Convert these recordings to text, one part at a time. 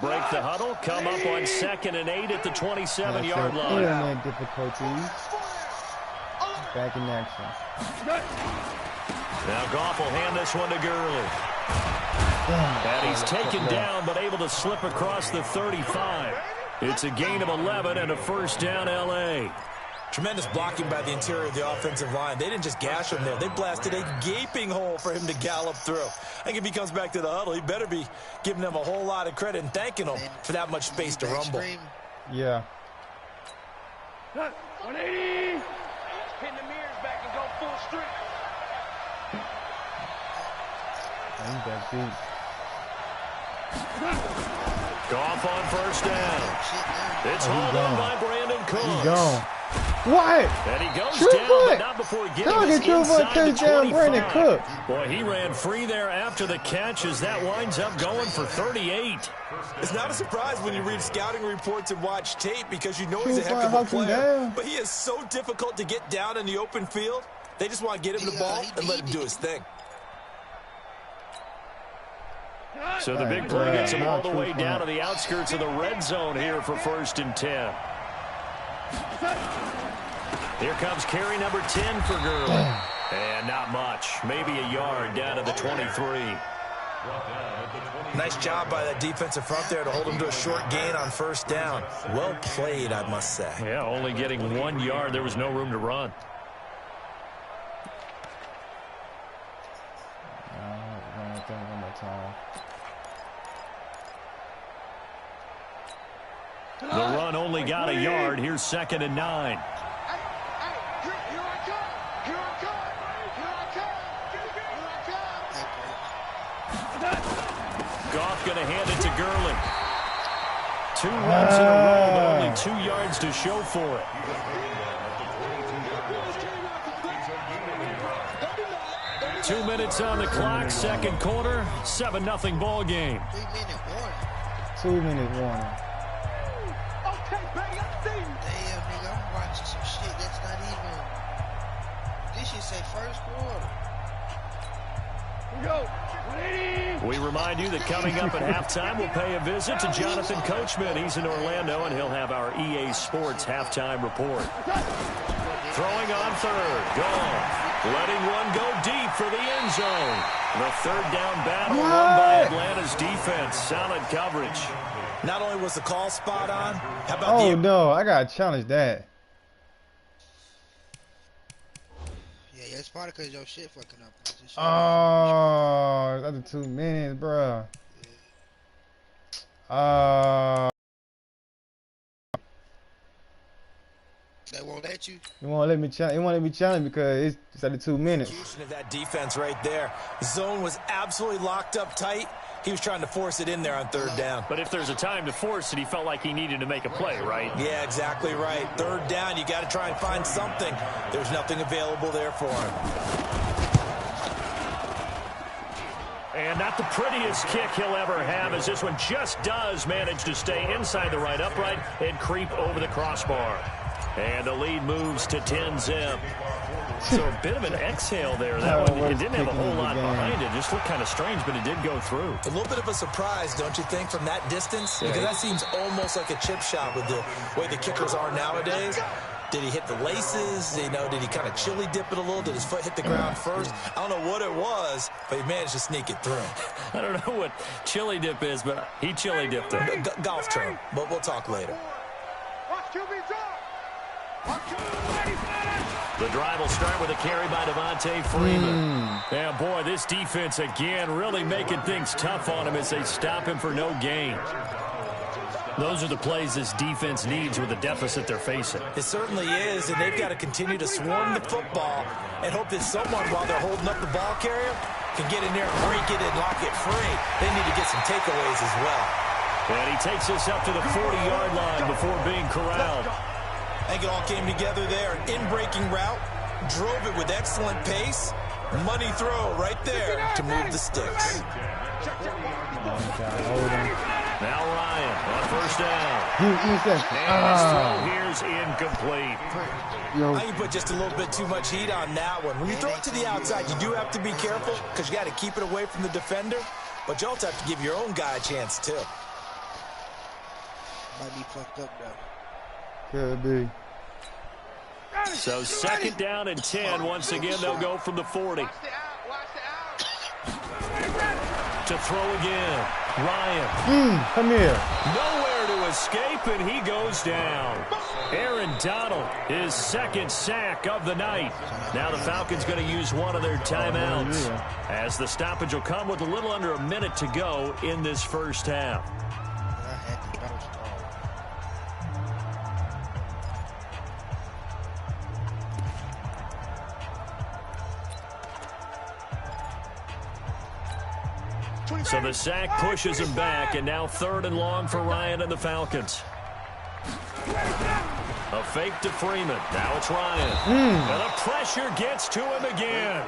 Break the huddle, come up on 2nd and 8 at the 27-yard line. Internet difficulties. Back in action. Now Goff will hand this one to Gurley. And he's taken down, but able to slip across the 35. It's a gain of 11 and a first down, L.A. Tremendous blocking by the interior of the offensive line. They didn't just gash him there. They blasted a gaping hole for him to gallop through. I think if he comes back to the huddle, he better be giving them a whole lot of credit and thanking them for that much space to rumble. Yeah. 180. Pin the mirrors back and go full street. Ain't that beat. Goff on first down. It's hauled in by Brandon Cooks. He's gone. What? And he goes True down, foot. but not before getting Dog, us inside the 25. Brandon Cook. Boy, he ran free there after the catch as that winds up going for 38. It's not a surprise when you read scouting reports and watch tape because you know he's a heck of a player. But he is so difficult to get down in the open field. They just want to get him the ball and let him do his thing. So the big play gets him all the way down to the outskirts of the red zone here for 1st and 10. Here comes carry number 10 for Gurley. And not much. Maybe a yard down to the 23. Nice job by that defensive front there to hold him to a short gain on first down. Well played, I must say. Yeah, only getting 1 yard. There was no room to run. One more time. The run only got a yard. Here's 2nd and 9. Goff going to hand it to Gurley. 2 runs in a row, but only 2 yards to show for it. Two minutes on the clock, second quarter, 7-0 ball game. 2-minute warning. Damn, nigga, I'm watching some shit that's not even. This shit say first quarter. We remind you that coming up at halftime, we'll pay a visit to Jonathan Coachman. He's in Orlando, and he'll have our EA Sports halftime report. Throwing on third, gone. Letting one go deep for the end zone. The third down battle won by Atlanta's defense. Solid coverage. Not only was the call spot on, how about Oh, no, I got to challenge that. Yeah, it's probably because your shit fucking up. Oh, after 2 minutes, bro. They won't let you. You won't let me challenge. You won't let me challenge because it's at the 2 minutes. Of that defense right there. Zone was absolutely locked up tight. He was trying to force it in there on third down. But if there's a time to force it, he felt like he needed to make a play, right? Yeah, exactly right. Third down, you got to try and find something. There's nothing available there for him. And not the prettiest kick he'll ever have, as this one just does manage to stay inside the right upright and creep over the crossbar. And the lead moves to 10-zip. So a bit of an exhale there. That one, it didn't have a whole lot behind it. Just looked kind of strange, but it did go through. A little bit of a surprise, don't you think, from that distance? Because that seems almost like a chip shot with the way the kickers are nowadays. Did he hit the laces? You know, did he kind of chili dip it a little? Did his foot hit the ground first? I don't know what it was, but he managed to sneak it through. I don't know what chili dip is, but he chili dipped it. Golf term, but we'll talk later. The drive will start with a carry by Devontae Freeman. Yeah, boy, this defense again really making things tough on him as they stop him for no gain. Those are the plays this defense needs with the deficit they're facing. It certainly is, and they've got to continue to swarm the football and hope that someone, while they're holding up the ball carrier, can get in there and break it and lock it free. They need to get some takeaways as well. And he takes us up to the 40-yard line before being corralled. I think it all came together there. An in-breaking route, drove it with excellent pace. Money throw right there to move the sticks. Now Ryan on first down. And his throw here's incomplete. I think you put just a little bit too much heat on that one. When you throw it to the outside, you do have to be careful because you got to keep it away from the defender. But you also have to give your own guy a chance, too. Might be fucked up though. Could be. So 2nd down and 10. Once again, they'll go from the 40. To throw again. Ryan. Come here. Nowhere to escape, and he goes down. Aaron Donald, his 2nd sack of the night. Now the Falcons going to use one of their timeouts, as the stoppage will come with a little under a minute to go in this first half. So the sack pushes him back, and now 3rd and long for Ryan and the Falcons. A fake to Freeman. Now it's Ryan. And the pressure gets to him again.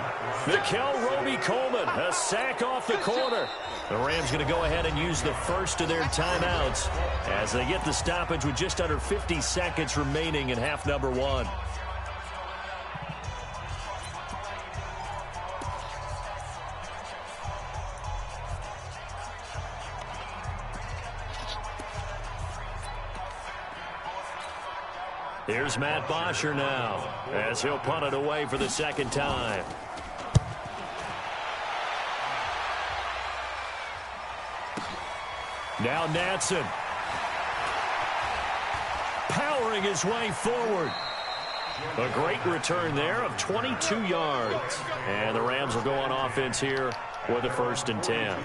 Mikel Roby-Coleman, a sack off the corner. The Rams going to go ahead and use the first of their timeouts as they get the stoppage with just under 50 seconds remaining in half number 1. Here's Matt Bosher now, as he'll punt it away for the 2nd time. Now Natson. Powering his way forward. A great return there of 22 yards. And the Rams will go on offense here with a 1st and 10.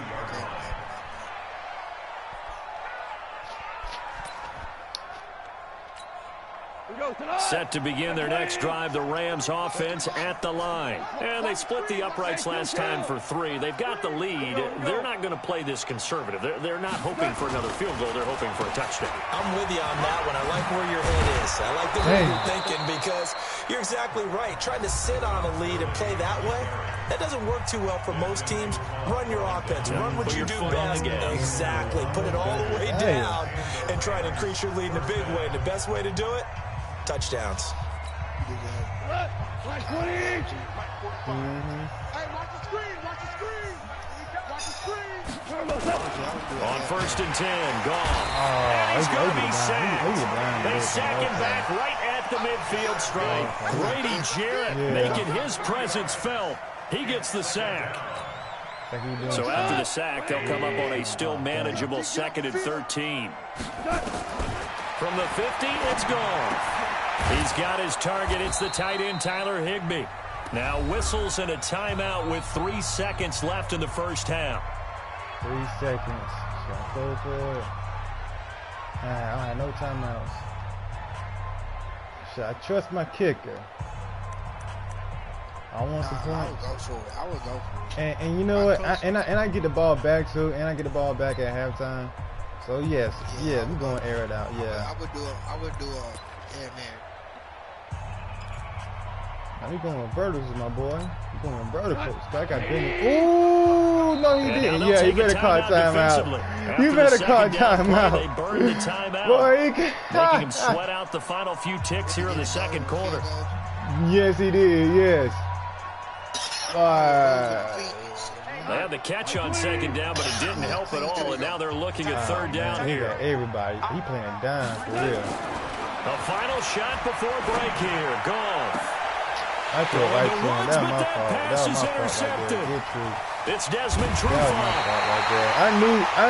Set to begin their next drive, the Rams offense at the line. And they split the uprights last time for 3. They've got the lead. They're not going to play this conservative. They're not hoping for another field goal. They're hoping for a touchdown. I'm with you on that one. I like where your head is. I like the way you're thinking, because you're exactly right. Trying to sit on a lead and play that way, that doesn't work too well for most teams. Run your offense. Run what you do best. Exactly. Put it all the way down and try to increase your lead in a big way. And the best way to do it, touchdowns. On 1st and 10, gone. And he's going to be sacked. They sack him back right at the midfield stripe. Grady Jarrett making his presence felt. He gets the sack. So after the sack, they'll come up on a still manageable 2nd and 13. From the 50, it's gone. He's got his target. It's the tight end, Tyler Higbee. Now whistles and a timeout with 3 seconds left in the first half. 3 seconds. Should I go for it? I don't have no timeouts. Should I trust my kicker? I want some points. I would go for it. And you know what? I get the ball back too, and I get the ball back at halftime. So yes, we're gonna air it out. Yeah. I would do a air man. Now we going verticals, my boy. We going verticals. I got Benny. Ooh, no, he didn't. Yeah, you better call timeout. You better call timeout. They burned the timeout, boy, making him sweat out the final few ticks here in the 2nd quarter. Yes, he did. Yes. They had the catch on 2nd down, but it didn't help at all. And now they're looking at 3rd down here. Everybody, he playing down for real. A final shot before break here. Gone. I feel right to him. That was my fault. Pass is intercepted. It's Desmond Trufant. That was my fault right there. I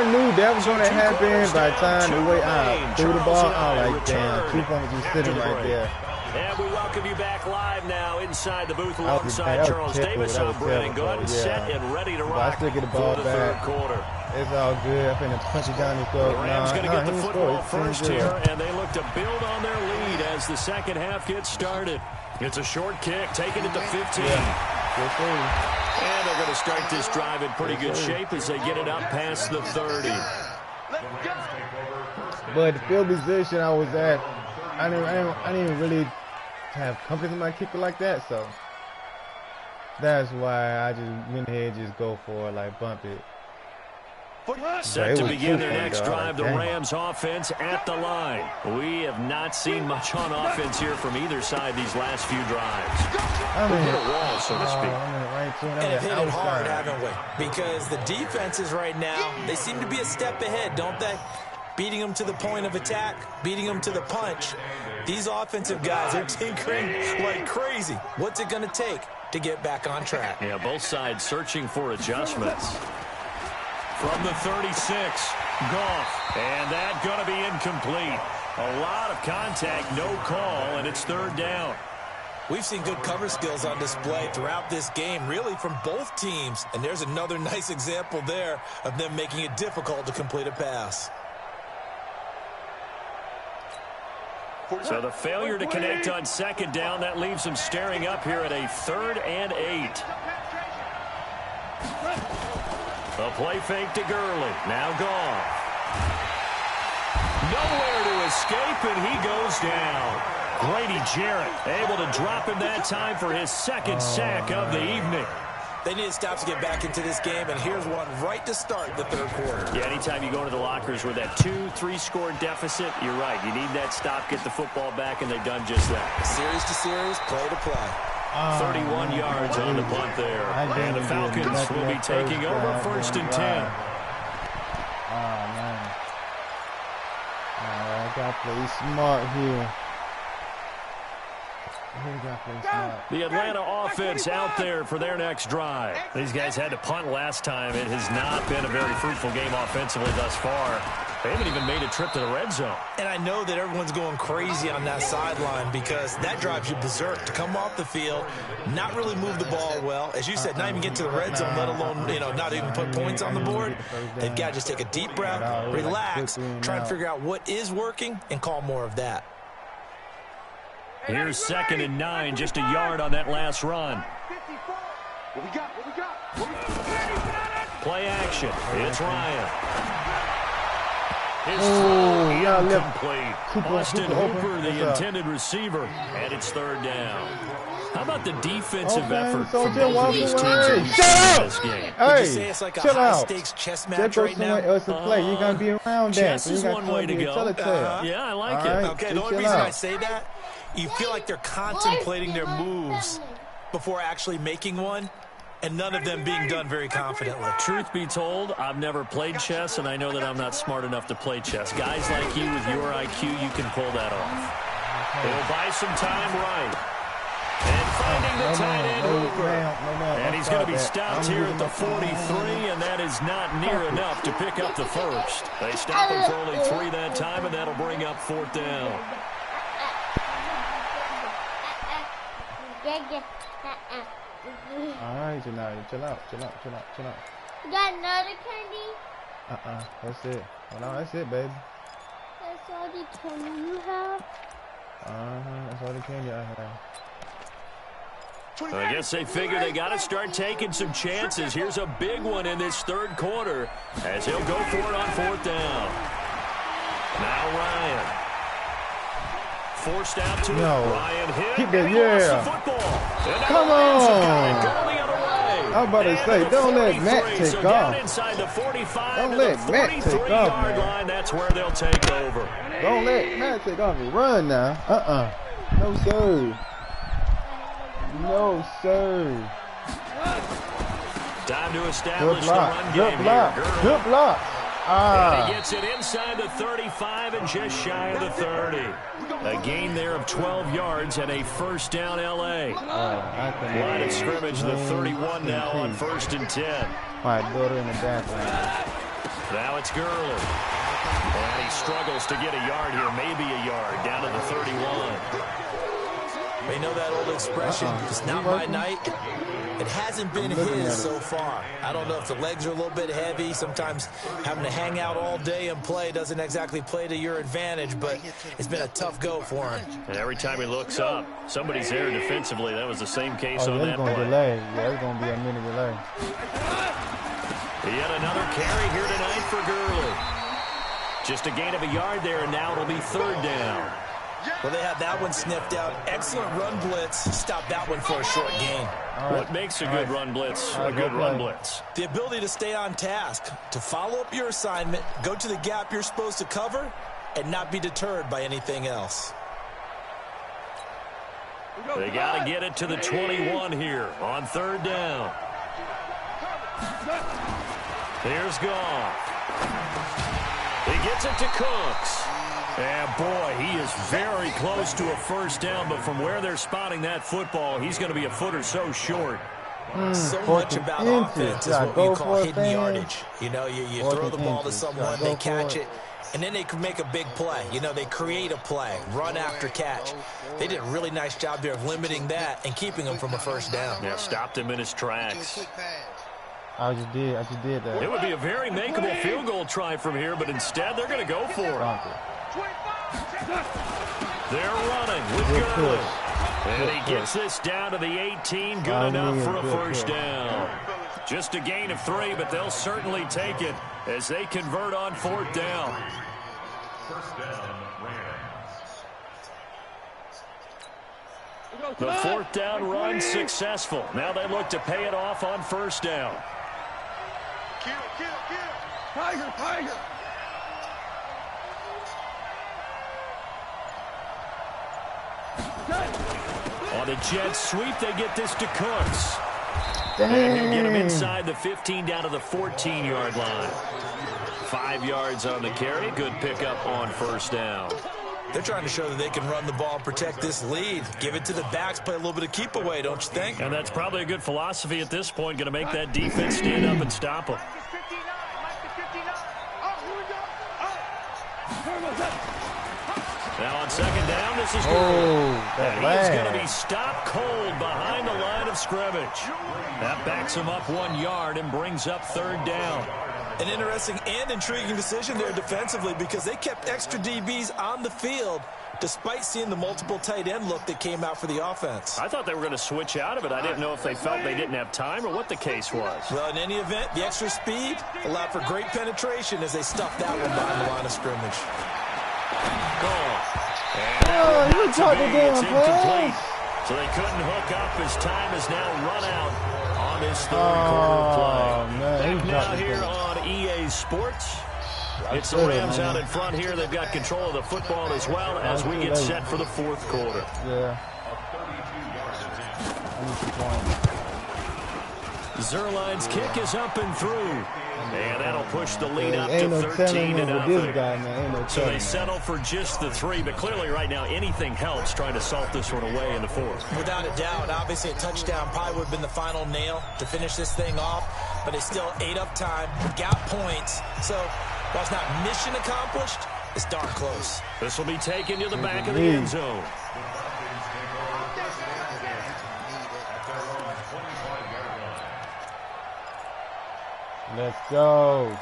knew that was going to happen by the time the way I threw the ball. I was like, damn, Trufant was just sitting right there. And we welcome you back live now inside the booth alongside Charles Davis on Brennan. Go ahead and set and ready to rock for the 3rd quarter. It's all good. I'm finna punch it down his throat. The Rams going to get the football first here, and they look to build on their lead as the 2nd half gets started. It's a short kick, taken at the 15. And they're going to start this drive in pretty good shape as they get it up past the 30. But the field position I was at, I didn't really have confidence in my kicker like that, so that's why I just went ahead and just go for it, like bump it. Set to begin their next drive, the Rams offense at the line. We have not seen much on offense here from either side these last few drives. We've hit a wall, so to speak. And hit it hard, haven't we? Because the defenses right now, they seem to be a step ahead, don't they? beating them to the point of attack, beating them to the punch. These offensive guys are tinkering like crazy. What's it going to take to get back on track? Yeah, both sides searching for adjustments. From the 36, Goff. And that going to be incomplete. A lot of contact, no call, and it's third down. We've seen good cover skills on display throughout this game, really from both teams. And there's another nice example there of them making it difficult to complete a pass. So the failure to connect on second down, that leaves them staring up here at a 3rd and 8. A play fake to Gurley. Now Goff. Nowhere to escape, and he goes down. Grady Jarrett able to drop him that time for his second sack of the evening. They need to stop to get back into this game, and here's one right to start the third quarter. Yeah, anytime you go into the lockers with that 2-3 score deficit, you're right. You need that stop, get the football back, and they've done just that. Series to series, play to play. 31 yards on the punt there. And the Falcons will be taking over 1st and 10. Oh, man. I got to play smart here. The Atlanta offense out there for their next drive. These guys had to punt last time. It has not been a very fruitful game offensively thus far. They haven't even made a trip to the red zone. And I know that everyone's going crazy on that sideline because that drives you berserk to come off the field, not really move the ball well. As you said, not even get to the red zone, let alone, not even put points on the board. They've got to just take a deep breath, relax, try and figure out what is working and call more of that. Here's 2nd and 9, just a yard on that last run. Play action. It's Ryan. His throw incomplete. Austin Hooper, the intended receiver, and it's 3rd down. How about the defensive effort from both of these teams in this game? Would you say it's like a high-stakes chess match right now? Else to play. You're going to be around that. Chess is one way to go. Yeah, I like it. Okay, the only reason I say that, you feel like they're contemplating their moves before actually making one, and none of them being done very confidently. Truth be told, I've never played chess, and I know that I'm not smart enough to play chess. Guys like you with your IQ, you can pull that off. They'll buy some time right. And finding the tight end over. And he's going to be stopped here at the 43, and that is not near enough to pick up the first. They stop him for only 3 that time, and that'll bring up 4th down. Alright, Janai, chill out. You got another candy? That's it. Well, no, that's it, baby. That's all the candy you have? That's all the candy I have. I guess they figure they got to start taking some chances. Here's a big one in this third quarter as he'll go for it on 4th down. Now Ryan. Forced out to Ryan hit. Keep that, yeah. Come on. I'm about to say, don't let Matt take off. Inside the 45 don't let Matt take off, man. Line, that's where they'll take over. Don't let Matt take off and run now. No, sir. No, sir. Time to establish the run game here. Good block. And he gets it inside the 35 and just shy of the 30. A gain there of 12 yards and a 1st down L.A. Line of scrimmage, the 31 now on 1st and 10. My daughter in the back line. Now it's Gurley. And he struggles to get a yard here, maybe a yard, down to the 31. You know that old expression, it's not my night. It hasn't been his so far. I don't know if the legs are a little bit heavy. Sometimes having to hang out all day and play doesn't exactly play to your advantage, but it's been a tough go for him. And every time he looks up, somebody's there defensively. That was the same case on that play. Delay. Yeah, it's going to be a minute delay. Yet another carry here tonight for Gurley. Just a gain of a yard there, and now it'll be 3rd down. Well, they had that one sniffed out. Excellent run blitz. Stop that one for a short gain. What makes a good run blitz a good run blitz? The ability to stay on task, to follow up your assignment, go to the gap you're supposed to cover, and not be deterred by anything else. They got to get it to the 21 here on 3rd down. Here's Goff. He gets it to Cooks. And, boy, he is very close to a first down, but from where they're spotting that football, he's going to be a foot or so short. So much about offense is what we call hidden yardage. You know, you throw the ball to someone, they catch it, and then they can make a big play. You know, they create a play, run after catch. They did a really nice job there of limiting that and keeping him from a first down. Yeah, stopped him in his tracks. I just did that. It would be a very makeable field goal try from here, but instead they're going to go for it. They're running with Gurley. And he gets this down to the 18. Good enough for a first down. Just a gain of 3, but they'll certainly take it as they convert on 4th down. First down, Rams. The 4th down run successful. Now they look to pay it off on 1st down. Kill. Tiger. On the jet sweep, they get this to Cooks. Dang. And he'll get him inside the 15 down to the 14-yard line. 5 yards on the carry. Good pickup on 1st down. They're trying to show that they can run the ball and protect this lead. Give it to the backs, play a little bit of keep away, don't you think? And that's probably a good philosophy at this point. Going to make that defense stand up and stop them. Now on 2nd down, this is Gurley. And he's going to be stopped cold behind the line of scrimmage. That backs him up 1 yard and brings up 3rd down. An interesting and intriguing decision there defensively because they kept extra DBs on the field despite seeing the multiple tight end look that came out for the offense. I thought they were going to switch out of it. I didn't know if they felt they didn't have time or what the case was. Well, in any event, the extra speed allowed for great penetration as they stuffed that one behind the line of scrimmage. Gone. And you dropped it down, it's incomplete. So they couldn't hook up as time is now run out on this 3rd quarter play. Man, back now here on EA Sports. It's the Rams out in front here. They've got control of the football as well as we get set for the 4th quarter. Yeah. Zerline's kick is up and through. And that'll push the lead up to 13-0. So they settle for just the 3, but clearly right now anything helps trying to salt this one away in the 4th. Without a doubt, obviously a touchdown probably would have been the final nail to finish this thing off, but it's still ate up time, got points. So while it's not mission accomplished, it's darn close. This will be taken to the back of the end zone. Let's go.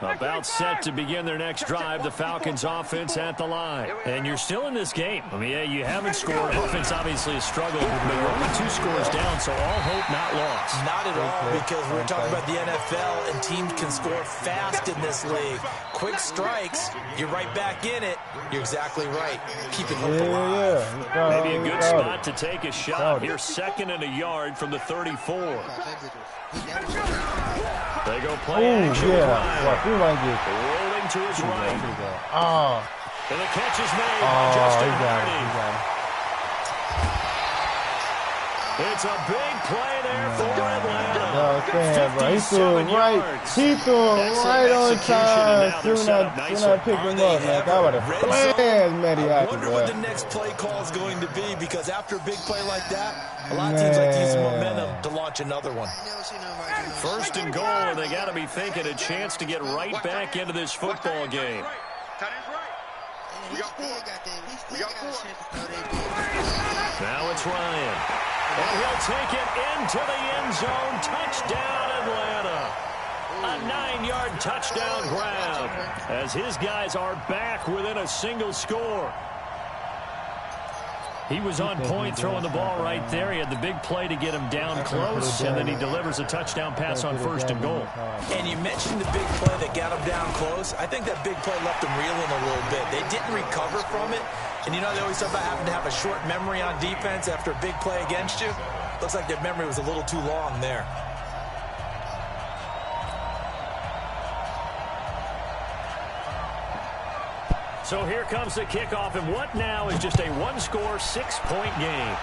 About set to begin their next drive, the Falcons offense at the line. And you're still in this game. I mean, yeah, you haven't scored. Offense obviously has struggled, but you're only 2 scores down, so all hope not lost. Not at all, because we're talking about the NFL, and teams can score fast in this league. Quick strikes, you're right back in it. You're exactly right. Keeping hope alive. Maybe a good spot to take a shot. Here, 2nd and a yard from the 34. They go play action. Rolling to his right. And the catch is made by Justin Hardy. It's a big play there for Atlanta. He threw him right on time. Soon I picked him up, man. I would have slammed Matty I out. wonder what the next play call is going to be, because after a big play like that, a lot of teams like to use the momentum to launch another one. 1st and goal, and they got to be thinking a chance to get right back into this football game. Now it's Ryan. And he'll take it into the end zone. Touchdown, Atlanta. A 9-yard touchdown grab as his guys are back within a single score. He was on point throwing the ball right there. He had the big play to get him down close, and then he delivers a touchdown pass on 1st and goal. And you mentioned the big play that got him down close. I think that big play left him reeling a little bit. They didn't recover from it. And you know they always talk about having to have a short memory on defense after a big play against you. Looks like their memory was a little too long there. So here comes the kickoff, and what now is just a one-score, 6-point game.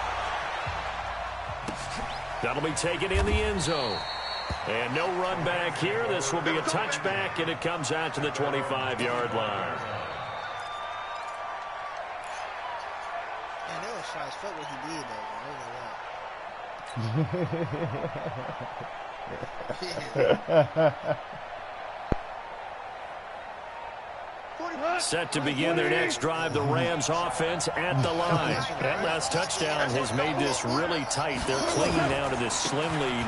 That'll be taken in the end zone. And no run back here. This will be a touchback, and it comes out to the 25-yard line. Man, that was trying to fuck what he did, though. Set to begin their next drive, the Rams offense at the line. That last touchdown has made this really tight. They're clinging now to this slim lead.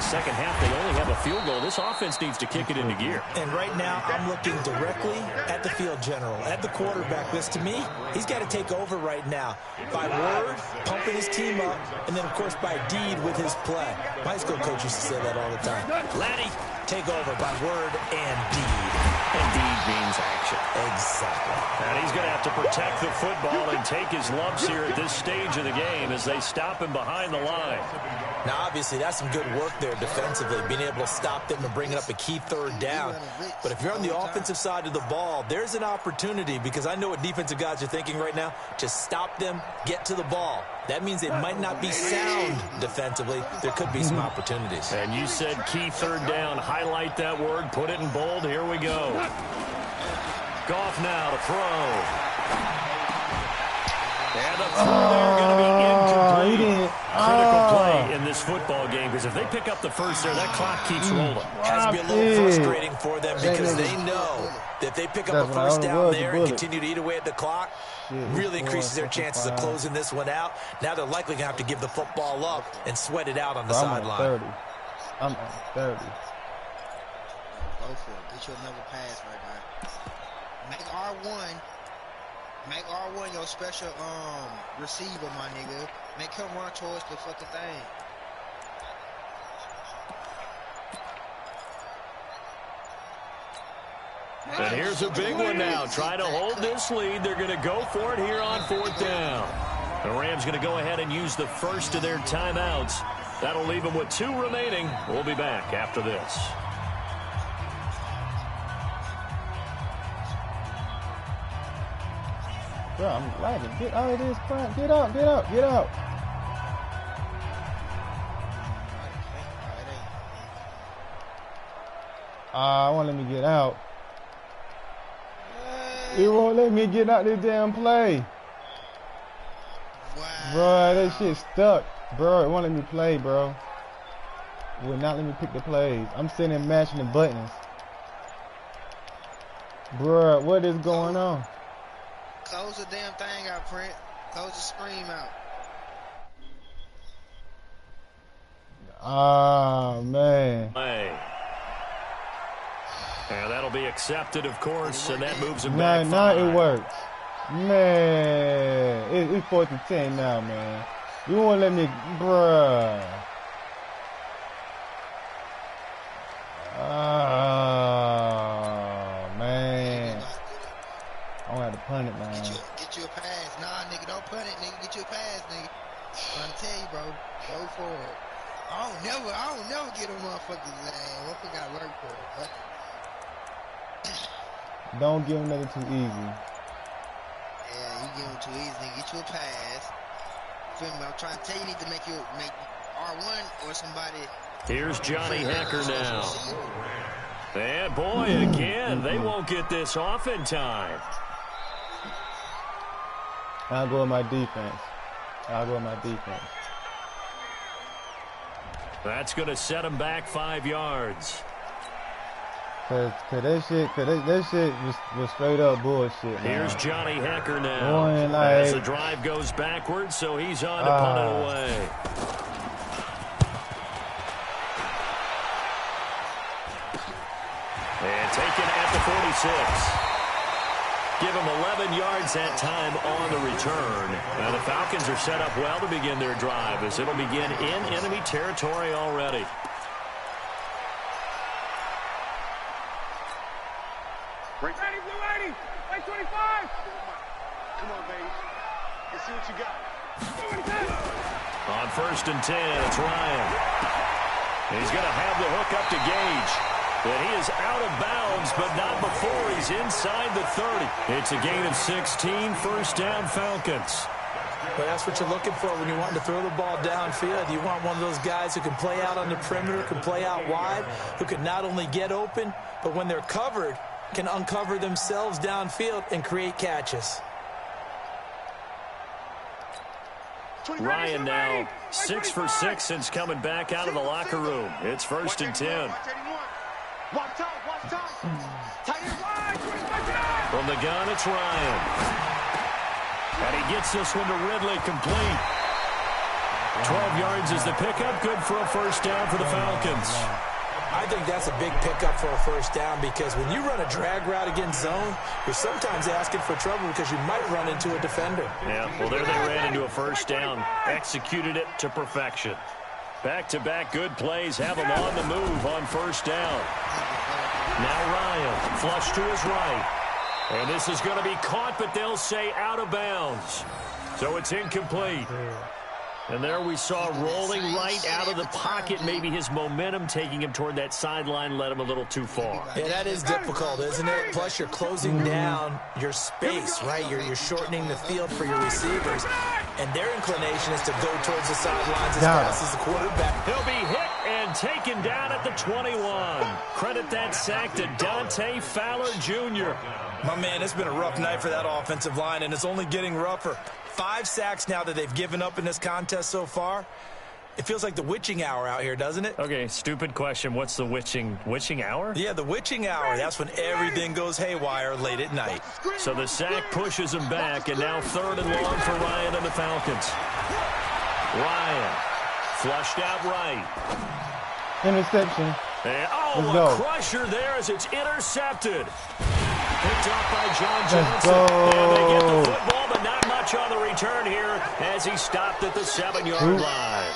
Second half, they only have a field goal. This offense needs to kick it into gear. And right now, I'm looking directly at the field general, at the quarterback. Because to me, he's got to take over right now. By word, pumping his team up, and then, of course, by deed with his play. My high school coach used to say that all the time. Laddie, take over by word and deed. And deed means action. Exactly. And he's going to have to protect the football and take his lumps here at this stage of the game as they stop him behind the line. Now, obviously, that's some good work there defensively, being able to stop them and bring it up a key third down. But if you're on the offensive side of the ball, there's an opportunity, because I know what defensive guys are thinking right now. Just stop them, get to the ball. That means they might not be sound defensively. There could be some opportunities. And you said key third down. Highlight that word. Put it in bold. Here we go. Goff now to throw. And the throw there going to be incomplete. Critical play in this football game, because if they pick up the first there, that clock keeps rolling. Has to be a little frustrating for them, because they know that if they pick up a first down there and continue to eat away at the clock, really increases their chances of closing this one out. Now they're likely going to have to give the football up and sweat it out on the sideline. I'm on 30. Go for it. Get you another pass right now. Make R1. Make R1 your special receiver, my nigga. Make him run towards the fucking thing. And here's a big one now. Try to hold this lead. They're going to go for it here on fourth down. The Rams going to go ahead and use the first of their timeouts. That'll leave them with 2 remaining. We'll be back after this. Bro, I'm lagging. Get out of this front. Get up, get up, get up. I won't let me get out. It won't let me get out this damn play. Wow. Bro, that shit stuck. Bro, it won't let me play, bro. It will not let me pick the plays. I'm sitting there matching the buttons. Bro, what is going on? Close the damn thing out, Print. Close the screen out. Ah, man. Hey. And that'll be accepted, of course, and that moves him back. Now it works. Man, it's 4th and 10 now, man. You won't let me, bruh. Oh, man. I'm gonna have to punt it, man. Get you a pass. Nah, nigga, don't punt it, nigga. Get you a pass, nigga. I'm trying to tell you, bro. Go for it. I don't never get a motherfucker's ass. What we got work for? Huh? Don't give him nothing too easy. Yeah, you give him too easy, nigga. Get you a pass. Feel me? I'm trying to tell you, need to make R1 or somebody. Here's Johnny Hecker now. And boy, again, they won't get this off in time. I'll go with my defense. That's going to set him back 5 yards. Cause that shit was straight up bullshit, man. Here's Johnny Hecker now. Boy, as the drive goes backwards, so he's on to punt it away. And taken at the 46. Give him 11 yards that time on the return. Now the Falcons are set up well to begin their drive, as it'll begin in enemy territory already. Ready, Blue 80, play 25. Come on, baby. Let's see what you got. On 1st and 10, it's Ryan. He's going to have the hook up to Gage. And he is out of bounds, but not before he's inside the 30. It's a gain of 16, first down Falcons. But that's what you're looking for when you want to throw the ball downfield. You want one of those guys who can play out on the perimeter, can play out wide, who can not only get open, but when they're covered, can uncover themselves downfield and create catches. Ryan now 6 for 6 since coming back out of the locker room. It's first and 10. From the gun, it's Ryan. And he gets this one to Ridley, complete. 12 yards is the pickup, good for a first down for the Falcons. I think that's a big pickup for a first down because when you run a drag route against zone, you're sometimes asking for trouble because you might run into a defender. Yeah, well, there they ran into a first down. Executed it to perfection. Back-to-back good plays have him on the move on first down. Now Ryan, flush to his right. And this is going to be caught, but they'll say out of bounds. So it's incomplete. And there we saw rolling right out of the pocket. Maybe his momentum taking him toward that sideline led him a little too far. Yeah, that is difficult, isn't it? Plus, you're closing down your space, right? You're shortening the field for your receivers. And their inclination is to go towards the sidelines as fast as the quarterback. He'll be hit and taken down at the 21. Credit that sack to Dante Fowler Jr. My man, it's been a rough night for that offensive line, and it's only getting rougher. 5 sacks now that they've given up in this contest so far. It feels like the witching hour out here, doesn't it? Okay, stupid question. What's the witching hour? Yeah, the witching hour. That's when everything goes haywire late at night. So the sack pushes him back, and now 3rd and long for Ryan and the Falcons. Ryan, flushed out right. Interception. And, a crusher there as it's intercepted. Picked up by John Johnson. And they get the football, but not much on the return here as he stopped at the 7-yard line.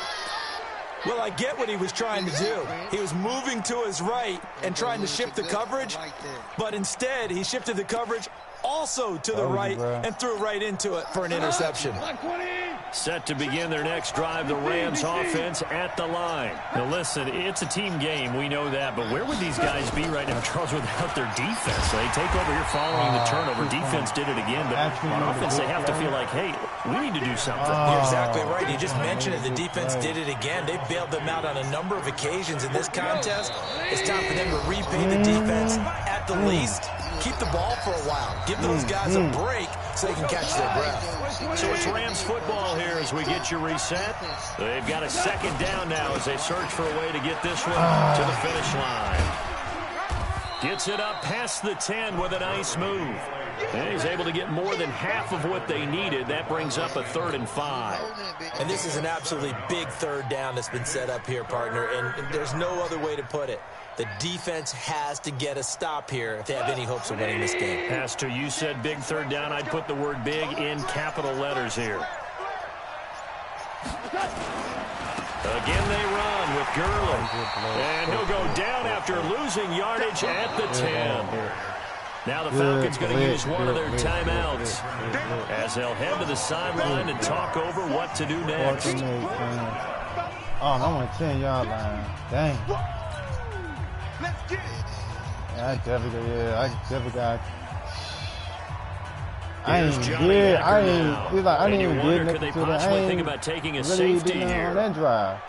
Well, I get what he was trying to do. He was moving to his right and trying to shift the coverage, but instead he shifted the coverage also to the right and threw right into it for an interception. Set to begin their next drive, the Rams offense at the line. Now listen, it's a team game, we know that, but where would these guys be right now, Charles, without their defense? So they take over here following the turnover. Defense did it again, but on offense they have to feel like, hey, we need to do something. You're exactly right. You just mentioned it. The defense did it again. They bailed them out on a number of occasions in this contest. It's time for them to repay the defense at the least. Keep the ball for a while. Give those guys a break so they can catch their breath. So it's Rams football here as we get you reset. They've got a 2nd down now as they search for a way to get this one to the finish line. Gets it up past the 10 with a nice move. And he's able to get more than half of what they needed. That brings up a 3rd and 5. And this is an absolutely big 3rd down that's been set up here, partner. And there's no other way to put it. The defense has to get a stop here if they have any hopes of winning this game. Pastor, you said big 3rd down. I'd put the word big in capital letters here. Again they run with Gurley. And he'll go down after losing yardage at the 10. Now the Falcons going to use one of their timeouts as they'll head to the sideline and talk over what to do next. Oh, I'm on 10-yard line. Dang. Yeah, I definitely got. I ain't good. I didn't even get nothing to that. I ain't think about taking a really safety here on that drive.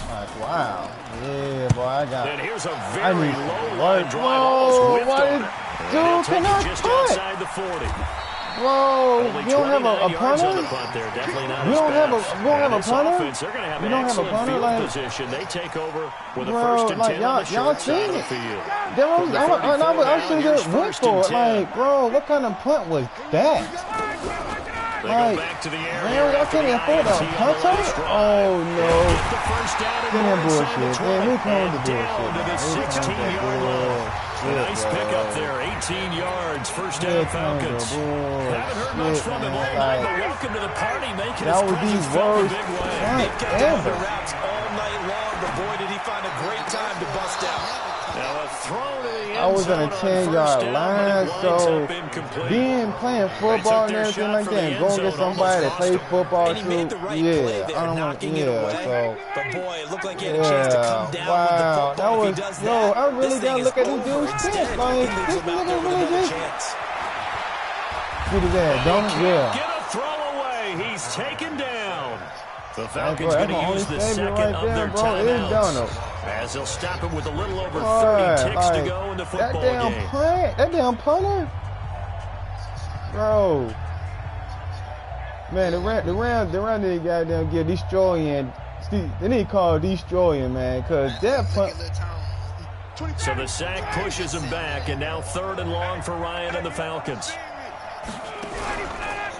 Like, wow. Yeah, boy, I got. And here's a very low line drive. Whoa, dude, can I just punt? outside the 40. Whoa, you don't have a punter? You don't have a punter? They're going to have you an don't have a excellent punter? field Like, position. They take over with a bro, 1st and 10 on the y'all short side of the seen field. I should have went for it. Like, bro, what kind of punt was that? They go back to the air. Man, I can't afford a punter? Oh, no. Get him bullshit. Man, who called the bullshit? To the 16-yard line. Nice pickup there. 18 yards. First down, Falcons. Haven't heard much from him all night, but welcome to the party. Making his presence felt a big way. They've kept him on the wraps all night long, but boy, did he find a great time to bust out. Now a thrown to the end I was on a zone on 10-yard first down, line, but it winds so up incomplete. playing They football took and their everything shot like for that, the and end going zone, against somebody that almost plays lost 'em. football And he made the too. right Yeah, play there, I don't want. knocking it Yeah, away. so But boy, it looked like he had a chance to come yeah, down with the wow, football. that was If he does yo. that, I this really thing gotta is look at these over. dudes' Instead, stats. he Like leaves this them out nigga there with really another just chance. get his ass, don't He he? can't Yeah. get a throw away. He's taken down. The That's, Falcons bro, going that's my to only use the favorite second right of there, their bro. It's timeouts. Donald. As they'll stop him with a little over 30 Boy, ticks to like go in the that football damn game. punt, that damn punter, bro. Man, the round didn't goddamn get destroying. They need to call destroying, man, cause that punt. So the sack pushes him back, and now 3rd and long for Ryan and the Falcons.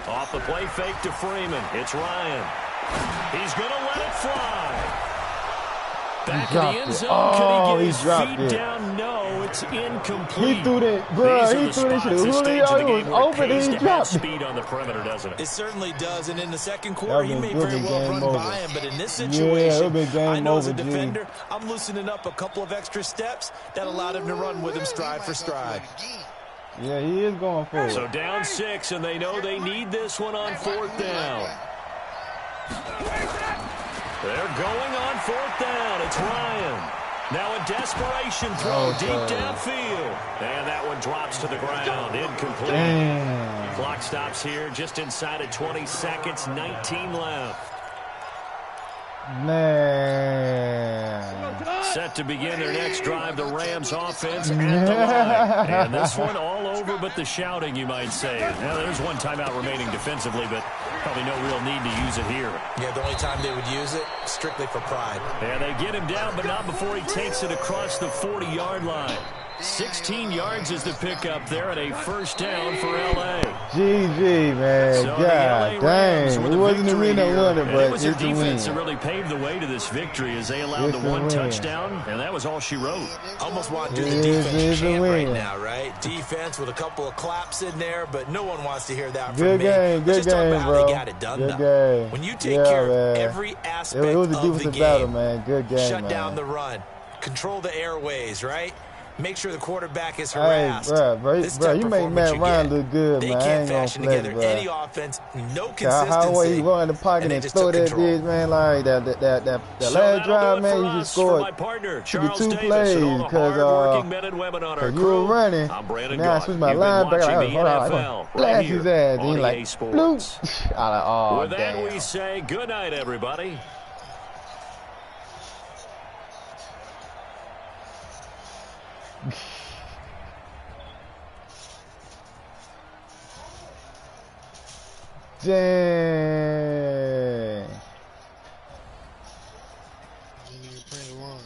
Off the play fake to Freeman. It's Ryan. He's going to let it fly. Back in the end zone. Oh, Could he get his dropped feet it. down? No, it's incomplete. He threw that, bro. He threw that shit. Julio, he was open and he dropped it. Speed on the perimeter, doesn't it? It certainly does, and in the second quarter, he may It would've very been well game run over. by him, but in this Yeah, it situation, would've been game I know as a over, G. defender, I'm loosening up a couple of extra steps that allowed him to run with him stride for stride. Yeah, he is going for it. So down 6, and they know they need this one on 4th down. They're going on 4th down. It's Ryan. Now a desperation throw deep downfield. And that one drops to the ground. Incomplete. Damn. Clock stops here just inside of 20 seconds. 19 left. Man. Set to begin their next drive, the Rams offense at the line. And this one all over but the shouting, you might say. Now, there's one timeout remaining defensively, but probably no real need to use it here. Yeah, the only time they would use it, strictly for pride. And they get him down, but not before he takes it across the 40-yard line. 16 yards is the pickup there, and a 1st down for L.A. GG, man. So God dang. It wasn't the win that won it, but it was it's their the defense win. that really paved the way to this victory as they allowed It's the a one win. touchdown, and that was all she wrote. Almost want to do It the is defense a chant right win. now, right? Defense with a couple of claps in there, but no one wants to hear that Good from me. game, Let's good just talk game, about how bro. they got it done, Good though. game. When you take Yeah, care man. of every aspect It was a of the defensive game, battle, man. Good game, shut man. down the run, control the airways, right? Make sure the quarterback is Hey, harassed. bro, This type you of make Matt performance Ryan you look good, They man. I can't ain't gonna fashion flex, together bro. any offense, no How consistency. he go in the pocket and they and just throw took that control. bitch, man, like that So last that'll drive, do it man, for you us. just For scored. my partner, Took Charles two Davis, plays and all the because hard-working men and women on our you were crew. running. I'm Brandon Now I Gaudin. switched my You've been linebacker. watching Like, the hold on, NFL right blast here his ass. on And he EA like, Sports. bloop. I like, oh, With that, damn. we say good night, everybody. Dang. You need to print one.